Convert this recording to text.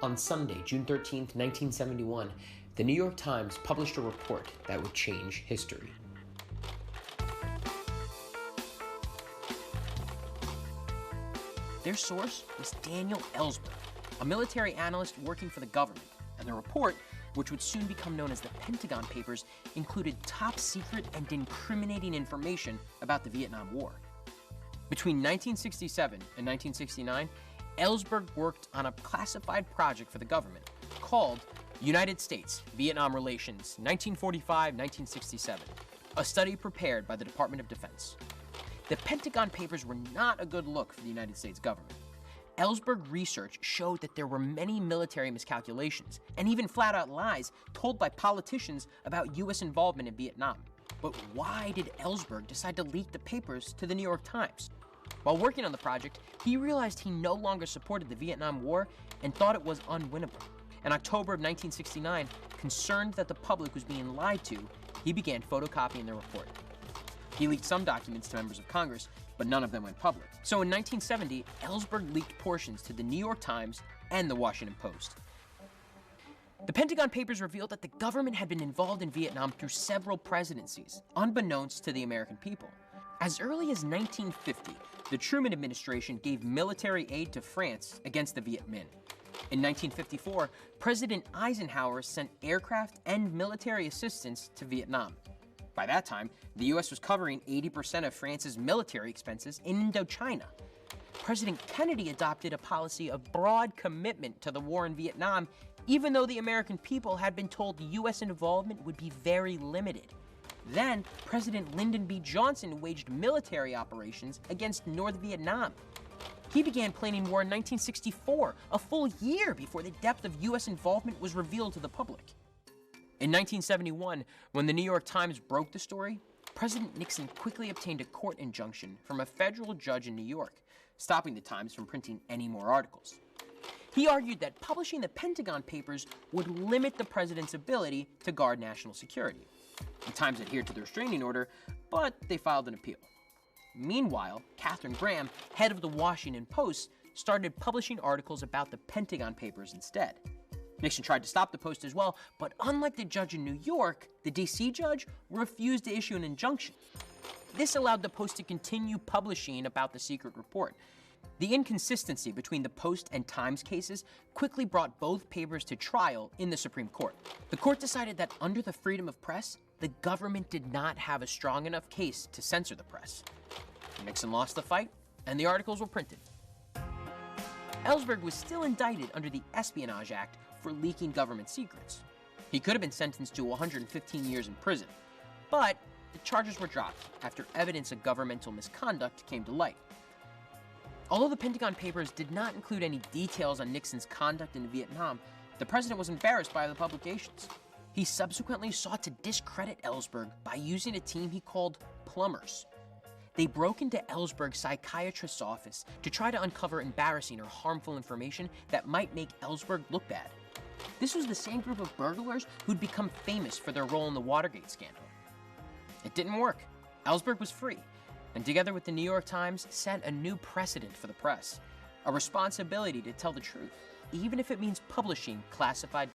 On Sunday, June 13, 1971, the New York Times published a report that would change history. Their source was Daniel Ellsberg, a military analyst working for the government, and the report, which would soon become known as the Pentagon Papers, included top-secret and incriminating information about the Vietnam War. Between 1967 and 1969, Ellsberg worked on a classified project for the government called United States-Vietnam Relations 1945-1967, a study prepared by the Department of Defense. The Pentagon Papers were not a good look for the United States government. Ellsberg research showed that there were many military miscalculations and even flat-out lies told by politicians about U.S. involvement in Vietnam. But why did Ellsberg decide to leak the papers to the New York Times? While working on the project, he realized he no longer supported the Vietnam War and thought it was unwinnable. In October of 1969, concerned that the public was being lied to, he began photocopying the report. He leaked some documents to members of Congress, but none of them went public. So in 1970, Ellsberg leaked portions to the New York Times and the Washington Post. The Pentagon Papers revealed that the government had been involved in Vietnam through several presidencies, unbeknownst to the American people. As early as 1950, the Truman administration gave military aid to France against the Viet Minh. In 1954, President Eisenhower sent aircraft and military assistance to Vietnam. By that time, the US was covering 80% of France's military expenses in Indochina. President Kennedy adopted a policy of broad commitment to the war in Vietnam, even though the American people had been told US involvement would be very limited. Then, President Lyndon B. Johnson waged military operations against North Vietnam. He began planning war in 1964, a full year before the depth of US involvement was revealed to the public. In 1971, when the New York Times broke the story, President Nixon quickly obtained a court injunction from a federal judge in New York, stopping the Times from printing any more articles. He argued that publishing the Pentagon Papers would limit the president's ability to guard national security. The Times adhered to the restraining order, but they filed an appeal. Meanwhile, Katharine Graham, head of the Washington Post, started publishing articles about the Pentagon Papers instead. Nixon tried to stop the Post as well, but unlike the judge in New York, the D.C. judge refused to issue an injunction. This allowed the Post to continue publishing about the secret report. The inconsistency between the Post and Times cases quickly brought both papers to trial in the Supreme Court. The court decided that under the freedom of press, the government did not have a strong enough case to censor the press. Nixon lost the fight, and the articles were printed. Ellsberg was still indicted under the Espionage Act for leaking government secrets. He could have been sentenced to 115 years in prison, but the charges were dropped after evidence of governmental misconduct came to light. Although the Pentagon Papers did not include any details on Nixon's conduct in Vietnam, the president was embarrassed by the publications. He subsequently sought to discredit Ellsberg by using a team he called plumbers. They broke into Ellsberg's psychiatrist's office to try to uncover embarrassing or harmful information that might make Ellsberg look bad. This was the same group of burglars who'd become famous for their role in the Watergate scandal. It didn't work. Ellsberg was free, and together with the New York Times, set a new precedent for the press, a responsibility to tell the truth, even if it means publishing classified